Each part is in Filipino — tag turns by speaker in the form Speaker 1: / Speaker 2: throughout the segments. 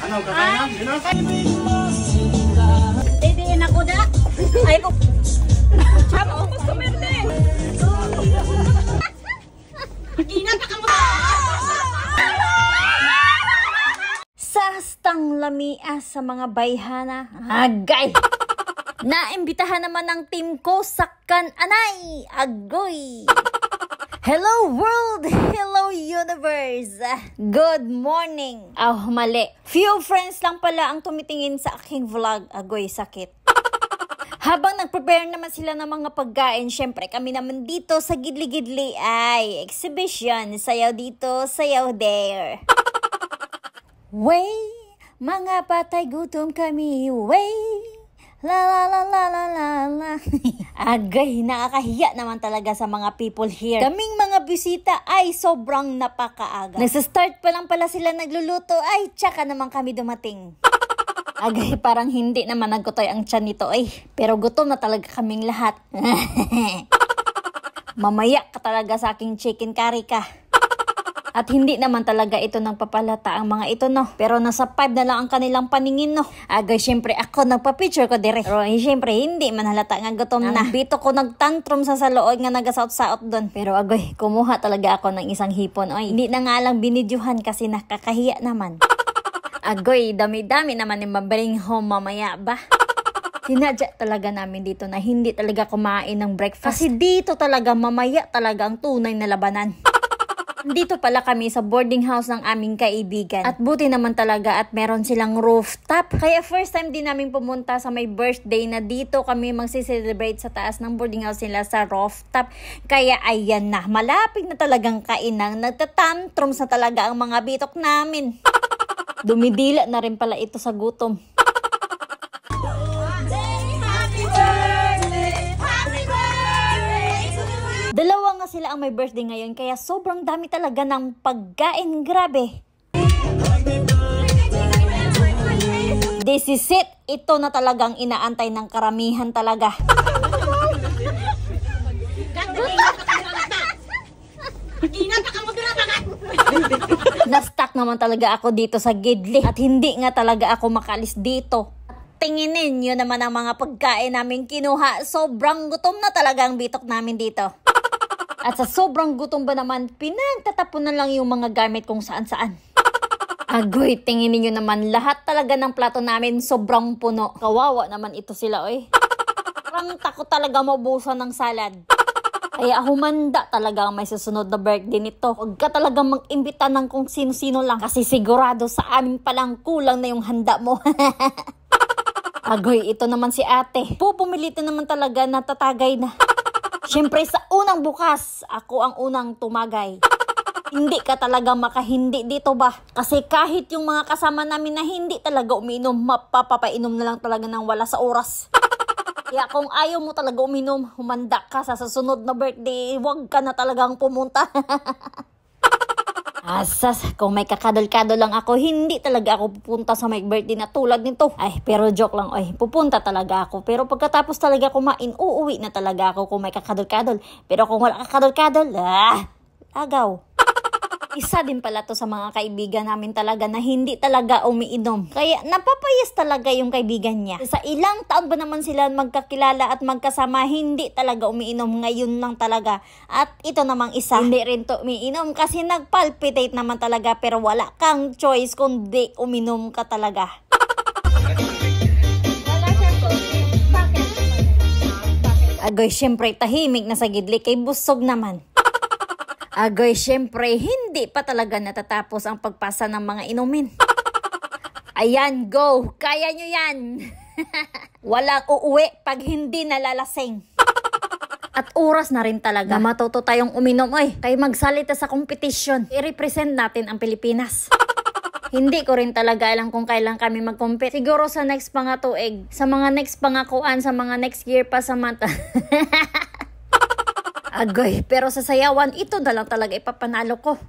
Speaker 1: Ano, kakain na?
Speaker 2: Didiin ako da. Ay ko. Chamo ko customer din. Ginan pa ka mo. Sa hastang lamia sa mga bayhana. Agay. Naimbitahan naman ng team ko sa Anay. Agoy. Hello world! Hello universe! Good morning! Mali. Few friends lang pala ang tumitingin sa aking vlog. Agoy, sakit. Habang nag-prepare naman sila ng mga pagkain, syempre kami naman dito sa gidli-gidli ay exhibition. Sayaw dito, sayaw there. Way, mga patay gutom kami. Way, la la la la la la la. Agay, nakakahiya naman talaga sa mga people here. Kaming mga bisita ay sobrang napakaaga. Nagsa-start pa lang pala sila nagluluto, ay tsaka naman kami dumating. Agay, parang hindi naman nagkutoy ang tiyan nito ay. Pero gutom na talaga kaming lahat. Mamaya ka talaga sa aking chicken curry ka. At hindi naman talaga ito nang papalata ang mga ito, no. Pero nasa 5 na lang ang kanilang paningin, no. Agay, syempre ako nagpa-picture ko dire. Pero syempre hindi man halata nga gutom na. Bito ko nagtantrum sa salood nga nagasaot-saot doon. Pero agay, kumuha talaga ako ng isang hipon. Oy, hindi na nga lang binidyuhan kasi nakakahiya naman. Agoy, dami-dami naman yung mabring home mamaya ba? Sinadya talaga namin dito na hindi talaga kumain ng breakfast. Kasi dito talaga mamaya talaga ang tunay na labanan. Dito pala kami sa boarding house ng aming kaibigan. At buti naman talaga at meron silang rooftop. Kaya first time din namin pumunta sa may birthday na dito kami magsiselebrate sa taas ng boarding house nila sa rooftop. Kaya ayan na, malapit na talagang kainang. Nagtatantrums na talaga ang mga bitok namin. Dumidila na rin pala ito sa gutom. Dalawa nga sila ang may birthday ngayon kaya sobrang dami talaga ng pagkain. Grabe. This is it. Ito na talagang inaantay ng karamihan talaga. Na-stuck naman talaga ako dito sa gidli at hindi nga talaga ako makalis dito. Tinginin nyo naman ang mga pagkain namin kinuha. Sobrang gutom na talaga ang bitok namin dito. At sa sobrang gutom ba naman, pinagtatapon na lang yung mga gamit kung saan-saan. Agoy, tinginin nyo naman, lahat talaga ng plato namin sobrang puno. Kawawa naman ito sila, oy. Parang takot talaga maubusan ng salad. Kaya humanda talaga ang may susunod na birthday nito. Huwag ka talaga mag-imbita ng kung sino-sino lang. Kasi sigurado sa amin palang kulang na yung handa mo. Agoy, ito naman si ate. Pupumilitin naman talaga na tatagay na. Siyempre sa unang bukas, ako ang unang tumagay. Hindi ka talaga makahindi dito ba? Kasi kahit yung mga kasama namin na hindi talaga uminom, mapapapainom na lang talaga ng wala sa oras. Kaya kung ayaw mo talaga uminom, humanda ka sa susunod na birthday, huwag ka na talagang pumunta. Asas, kung may kakadol-kadol lang ako, hindi talaga ako pupunta sa may birthday na tulad nito. Ay, pero joke lang, oy, pupunta talaga ako. Pero pagkatapos talaga kumain, uuwi na talaga ako kung may kakadol-kadol. Pero kung wala kakadol-kadol, agaw. Isa din pala to sa mga kaibigan namin talaga na hindi talaga umiinom. Kaya napapayas talaga yung kaibigan niya. Sa ilang taon ba naman sila magkakilala at magkasama, hindi talaga umiinom. Ngayon lang talaga. At ito namang isa, hindi rin to umiinom kasi nagpalpitate naman talaga. Pero wala kang choice kundi uminom ka talaga. Agoy, syempre tahimik na sa gidli kay busog naman. Agoy, syempre, hindi pa talaga natatapos ang pagpasa ng mga inumin. Ayan, go! Kaya nyo yan! Walang uuwi pag hindi nalalasing. At oras na rin talaga na matuto tayong uminom, oy. Kaya magsalita sa competition. I-represent natin ang Pilipinas. Hindi ko rin talaga alam kung kailan kami mag-compete. Siguro sa next pa nga tuig. Sa mga next pangakuan, sa mga next year pa sa mata. Agoy, pero sa sayawan, ito na lang talaga ipapanalo ko.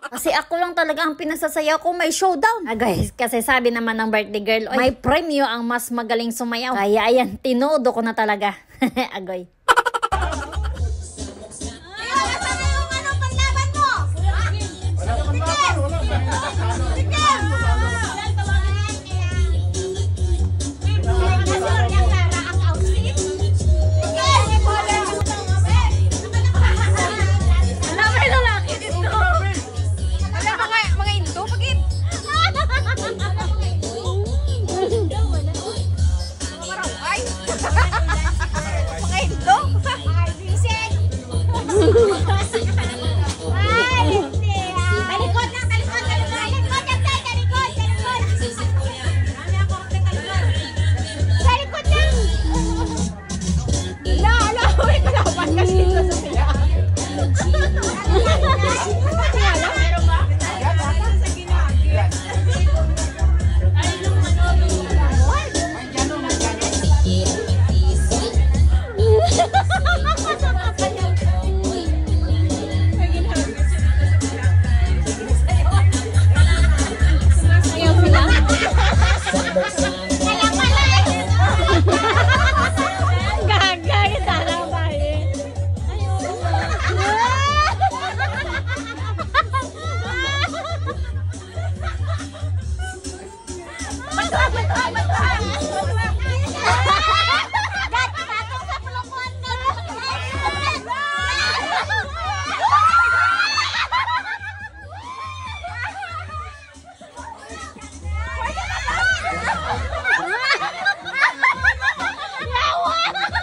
Speaker 2: Kasi ako lang talaga ang pinasasayaw ko, may showdown. Agoy, kasi sabi naman ng birthday girl, may premyo ang mas magaling sumayaw. Kaya ayan, tinodo ko na talaga. Agoy.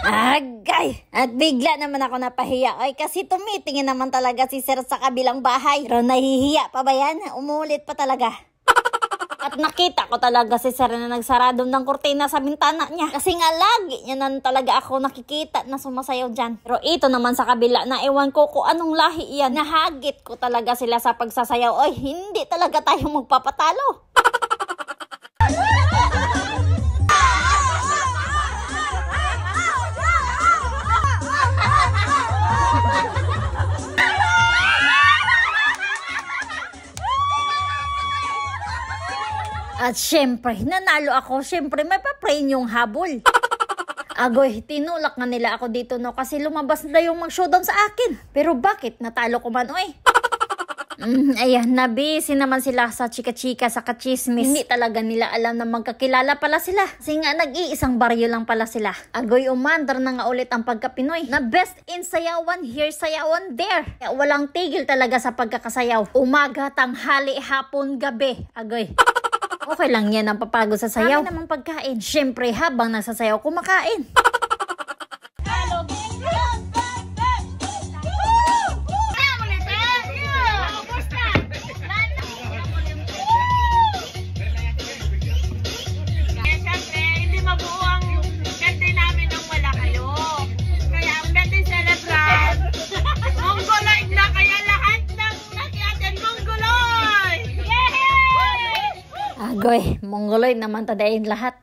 Speaker 2: Agay! At bigla naman ako napahiya. Ay, kasi tumitingin naman talaga si Sir sa kabilang bahay. Pero nahihiya pa ba yan? Umulit pa talaga. At nakita ko talaga si Sir na nagsarado ng kurtina sa bintana niya. Kasi nga lagi niya na talaga ako nakikita na sumasayaw dyan. Pero ito naman sa kabila na ewan ko kung anong lahi yan. Nahagit ko talaga sila sa pagsasayaw. Ay, hindi talaga tayo magpapatalo. At syempre, nanalo ako. Syempre, may pa-pray yung habol. Agoy, tinulak nga nila ako dito no kasi lumabas na yung mag-showdown sa akin. Pero bakit? Natalo ko man, oy. Ayan, nabisi naman sila sa chika-chika, sa kachismis. Hindi talaga nila alam na magkakilala pala sila. Kasi nga, nag-iisang baryo lang pala sila. Agoy, umandar na nga ulit ang pagka-Pinoy. Na best in sayawan here, sayawan there. Kaya walang tigil talaga sa pagkakasayaw. Umaga, tanghali, hapon, gabi. Agoy. Okay lang yan ang papagod sa sayaw. Kami namang pagkain. Siyempre, habang nagsasayaw, kumakain. Agoy, Mongoloid naman tadayin lahat.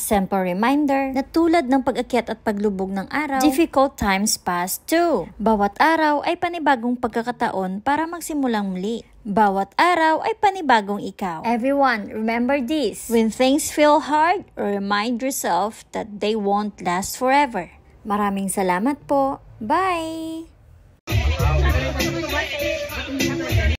Speaker 2: Simple reminder na tulad ng pag-akyat at paglubog ng araw, difficult times pass too. Bawat araw ay panibagong pagkakataon para magsimulang muli. Bawat araw ay panibagong ikaw. Everyone, remember this. When things feel hard, remind yourself that they won't last forever. Maraming salamat po. Bye!